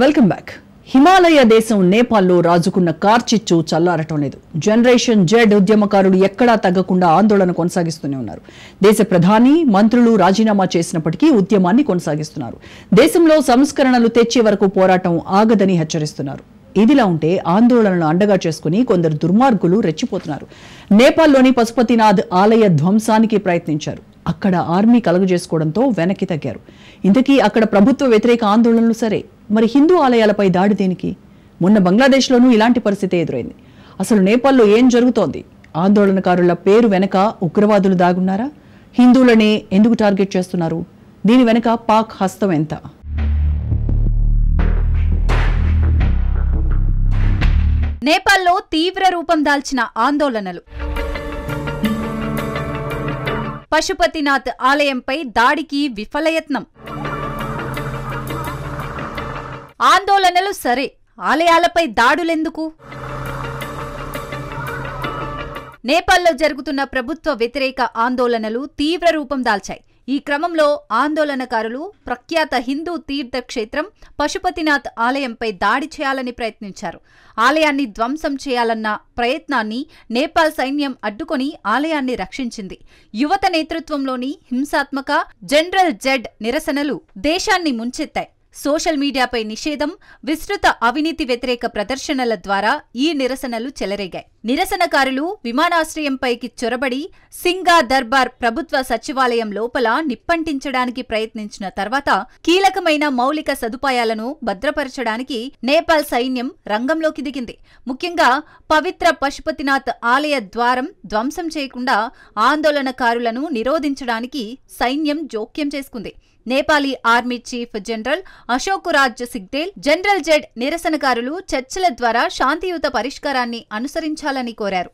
Welcome back. Himalaya దేశం నేపాల్లో రాజుకున్న కార్చిచ్చు చల్లారటం లేదు. జనరేషన్ జెడ్ ఉద్యమకారులు ఎక్కడా తగ్గకుండా ఆందోళన కొనసాగిస్తూనే ఉన్నారు. దేశ ప్రధాని మంత్రులు రాజీనామా చేసినప్పటికీ ఉద్యమాన్ని కొనసాగిస్తున్నారు. దేశంలో సంస్కరణలు తెచ్చే వరకు పోరాటం ఆగదని హెచ్చరిస్తున్నారు. ఇదిలా ఉంటే ఆందోళనను అండగా చేసుకుని కొందరు దుర్మార్గులు రెచ్చిపోతున్నారు. నేపాల్లోని పశుపతినాథ్ ఆలయ ధ్వంసానికి ప్రయత్నించారు. అక్కడ ఆర్మీ కలుగజేసుకోవడంతో వెనక్కి తగ్గారు. ఇంతకీ అక్కడ ప్రభుత్వ వ్యతిరేక ఆందోళనలు సరే, మరి హిందూ ఆలయాలపై దాడి దేనికి? మొన్న బంగ్లాదేశ్లోనూ ఇలాంటి పరిస్థితి ఎదురైంది. అసలు నేపాల్లో ఏం జరుగుతోంది? ఆందోళనకారుల పేరు వెనక ఉగ్రవాదులు దాగున్నారా? హిందువులనే ఎందుకు టార్గెట్ చేస్తున్నారు? దీని వెనక పాక్ హస్తం ఎంత? నేపాల్లో తీవ్ర రూపం దాల్చిన ఆందోళనలు. పశుపతినాథ్ ఆలయంపై దాడికి విఫలయత్నం. ఆందోళనలు సరే, ఆలయాలపై దాడులెందుకు? నేపాల్లో జరుగుతున్న ప్రభుత్వ వ్యతిరేక ఆందోళనలు తీవ్ర రూపం దాల్చాయి. ఈ క్రమంలో ఆందోళనకారులు ప్రఖ్యాత హిందూ తీర్థక్షేత్రం పశుపతినాథ్ ఆలయంపై దాడి చేయాలని ప్రయత్నించారు. ఆలయాన్ని ధ్వంసం చేయాలన్న ప్రయత్నాన్ని నేపాల్ సైన్యం అడ్డుకొని ఆలయాన్ని రక్షించింది. యువత నేతృత్వంలోని హింసాత్మక జనరల్ జెడ్ నిరసనలు దేశాన్ని ముంచెత్తాయి. సోషల్ మీడియాపై నిషేధం, విస్తృత అవినీతి వ్యతిరేక ప్రదర్శనల ద్వారా ఈ నిరసనలు చెలరేగాయి. నిరసనకారులు విమానాశ్రయంపైకి చొరబడి సింగా దర్బార్ ప్రభుత్వ సచివాలయం లోపల నిప్పంటించడానికి ప్రయత్నించిన తర్వాత కీలకమైన మౌలిక సదుపాయాలను భద్రపరచడానికి నేపాల్ సైన్యం రంగంలోకి దిగింది. ముఖ్యంగా పవిత్ర పశుపతినాథ్ ఆలయ ద్వారం ధ్వంసం చేయకుండా ఆందోళనకారులను నిరోధించడానికి సైన్యం జోక్యం చేసుకుంది. Nepali army chief general Ashokraj Sigdel general Z నిరసనకారులు చర్చల ద్వారా శాంతియుత పరిష్కారాన్ని అనుసరించాలని కోరారు.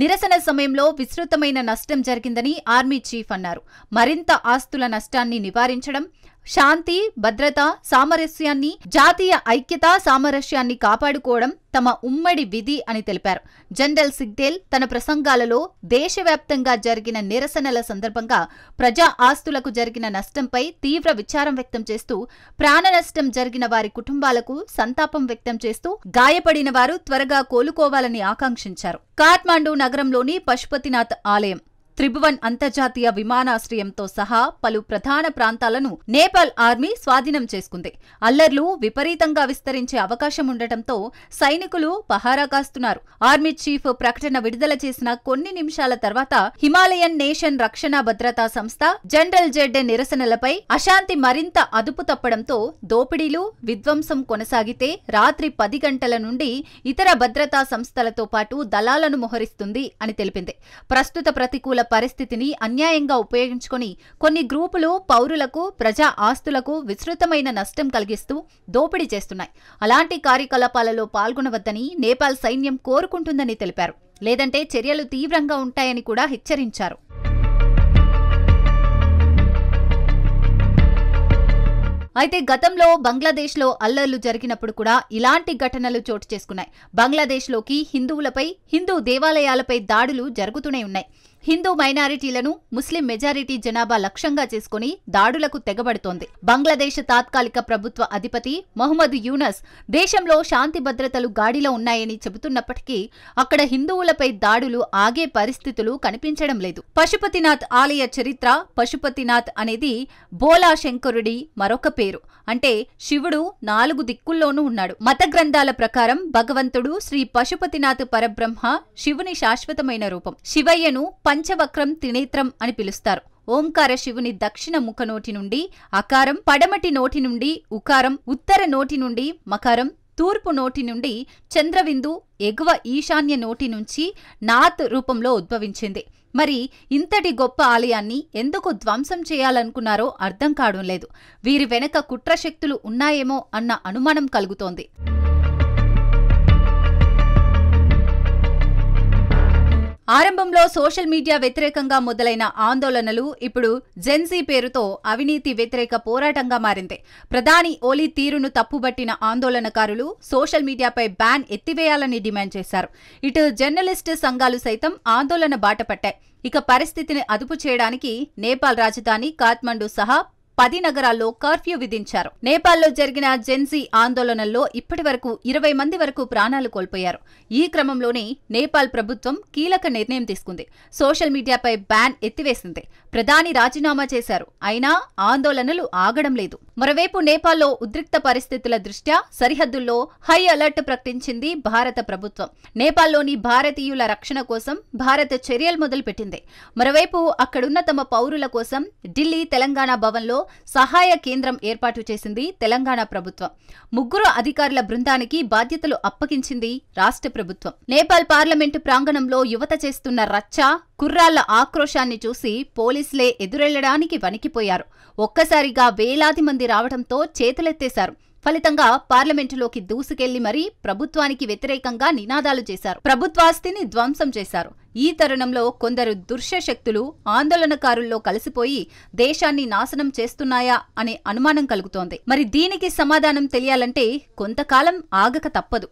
నిరసన సమయంలో విస్తృతమైన నష్టం జరిగిందని ఆర్మీ చీఫ్ అన్నారు. మరింత ఆస్తుల నష్టాన్ని నివారించడం, శాంతి, భద్రత, సామరస్యాన్ని, జాతీయ ఐక్యత, సామరస్యాన్ని కాపాడుకోవడం తమ ఉమ్మడి విధి అని తెలిపారు. జనరల్ సిగ్దేల్ తన ప్రసంగాలలో దేశవ్యాప్తంగా జరిగిన నిరసనల సందర్భంగా ప్రజా ఆస్తులకు జరిగిన నష్టంపై తీవ్ర విచారం వ్యక్తం చేస్తూ, ప్రాణ నష్టం జరిగిన వారి కుటుంబాలకు సంతాపం వ్యక్తం చేస్తూ, గాయపడిన వారు త్వరగా కోలుకోవాలని ఆకాంక్షించారు. కాఠ్మండు నగరంలోని పశుపతినాథ్ ఆలయం, త్రిభువన్ అంతర్జాతీయ విమానాశ్రయంతో సహా పలు ప్రధాన ప్రాంతాలను నేపాల్ ఆర్మీ స్వాధీనం చేసుకుంది. అల్లర్లు విపరీతంగా విస్తరించే అవకాశం ఉండటంతో సైనికులు పహారా కాస్తున్నారు. ఆర్మీ చీఫ్ ప్రకటన విడుదల చేసిన కొన్ని నిమిషాల తర్వాత హిమాలయన్ నేషన్ రక్షణ భద్రతా సంస్థ జనరల్ జెడ్ నిరసనలపై అశాంతి మరింత అదుపు తప్పడంతో దోపిడీలు, విధ్వంసం కొనసాగితే రాత్రి 10 గంటల నుండి ఇతర భద్రతా సంస్థలతో పాటు దళాలను మోహరిస్తుంది అని తెలిపింది. ప్రస్తుత ప్రతికూల పరిస్థితిని అన్యాయంగా ఉపయోగించుకొని కొన్ని గ్రూపులు పౌరులకు, ప్రజా ఆస్తులకు విస్తృతమైన నష్టం కలిగిస్తూ దోపిడీ చేస్తున్నాయి. అలాంటి కార్యకలాపాలలో పాల్గొనవద్దని నేపాల్ సైన్యం కోరుకుంటుందని తెలిపారు. లేదంటే చర్యలు తీవ్రంగా ఉంటాయని కూడా హెచ్చరించారు. అయితే గతంలో బంగ్లాదేశ్లో అల్లర్లు జరిగినప్పుడు కూడా ఇలాంటి ఘటనలు చోటు చేసుకున్నాయి. బంగ్లాదేశ్లోకి హిందువులపై, హిందూ దేవాలయాలపై దాడులు జరుగుతూనే ఉన్నాయి. హిందూ మైనారిటీలను ముస్లిం మెజారిటీ జనాభా లక్ష్యంగా చేసుకుని దాడులకు తెగబడుతోంది. బంగ్లాదేశ్ తాత్కాలిక ప్రభుత్వ అధిపతి మొహమ్మద్ యూనస్ దేశంలో శాంతి భద్రతలు గాడిలో ఉన్నాయని చెబుతున్నప్పటికీ అక్కడ హిందువులపై దాడులు ఆగే పరిస్థితులు కనిపించడం లేదు. పశుపతినాథ్ ఆలయ చరిత్ర. పశుపతినాథ్ అనేది బోలా శంకరుడి మరొక పేరు. అంటే శివుడు 4 దిక్కుల్లోనూ ఉన్నాడు. మత గ్రంథాల ప్రకారం భగవంతుడు శ్రీ పశుపతినాథ్ పరబ్రహ్మ, శివుని శాశ్వతమైన రూపం. శివయ్యను పంచవక్రం త్రినేత్రం అని పిలుస్తారు. ఓంకార శివుని దక్షిణ ముఖ నోటి నుండి అకారం, పడమటి నోటి నుండి ఉకారం, ఉత్తర నోటి నుండి మకారం, తూర్పు నోటి నుండి చంద్రవిందు, ఎగువ ఈశాన్య నోటి నుంచి నాత్ రూపంలో ఉద్భవించింది. మరి ఇంతటి గొప్ప ఆలయాన్ని ఎందుకు ధ్వంసం చేయాలనుకున్నారో అర్థం కావడం లేదు. వీరి వెనక కుట్రశక్తులు ఉన్నాయేమో అన్న అనుమానం కలుగుతోంది. ఆరంభంలో సోషల్ మీడియా వ్యతిరేకంగా మొదలైన ఆందోళనలు ఇప్పుడు జెన్జీ పేరుతో అవినీతి వ్యతిరేక పోరాటంగా మారింది. ప్రధాని ఓలీ తీరును తప్పుబట్టిన ఆందోళనకారులు సోషల్ మీడియాపై బ్యాన్ ఎత్తివేయాలని డిమాండ్ చేశారు. ఇటు జర్నలిస్టు సంఘాలు సైతం ఆందోళన బాటపట్టాయి. ఇక పరిస్థితిని అదుపు చేయడానికి నేపాల్ రాజధాని కాఠ్మండు సహా 10 నగరాల్లో కర్ఫ్యూ విధించారు. నేపాల్లో జరిగిన జెన్జీ ఆందోళనల్లో ఇప్పటివరకు 20 మంది వరకు ప్రాణాలు కోల్పోయారు. ఈ క్రమంలోనే నేపాల్ ప్రభుత్వం కీలక నిర్ణయం తీసుకుంది. సోషల్ మీడియాపై బ్యాన్ ఎత్తివేసింది. ప్రధాని రాజీనామా చేశారు. అయినా ఆందోళనలు ఆగడం లేదు. మరోవైపు నేపాల్లో ఉద్రిక్త పరిస్థితుల దృష్ట్యా సరిహద్దుల్లో హై అలర్ట్ ప్రకటించింది భారత ప్రభుత్వం. నేపాల్లోని భారతీయుల రక్షణ కోసం భారత చర్యలు మొదలుపెట్టింది. మరోవైపు అక్కడున్న తమ పౌరుల కోసం ఢిల్లీ, తెలంగాణ భవన్లో సహాయ కేంద్రం ఏర్పాటు చేసింది తెలంగాణ ప్రభుత్వం. 3 అధికారుల బృందానికి బాధ్యతలు అప్పగించింది రాష్ట్ర ప్రభుత్వం. నేపాల్ పార్లమెంటు ప్రాంగణంలో యువత చేస్తున్న రచ్చ, కుర్రాళ్ల ఆక్రోశాన్ని చూసి పోలీసులే ఎదురెళ్లడానికి వణికిపోయారు. ఒక్కసారిగా వేలాది మంది రావడంతో చేతులెత్తేశారు. ఫలితంగా పార్లమెంటులోకి దూసుకెళ్లి మరీ ప్రభుత్వానికి వ్యతిరేకంగా నినాదాలు చేశారు. ప్రభుత్వాస్తిని ధ్వంసం చేశారు. ఈ తరుణంలో కొందరు దుర్శశక్తులు ఆందోళనకారుల్లో కలిసిపోయి దేశాన్ని నాశనం చేస్తున్నాయా అనే అనుమానం కలుగుతోంది. మరి దీనికి సమాధానం తెలియాలంటే కొంతకాలం ఆగక తప్పదు.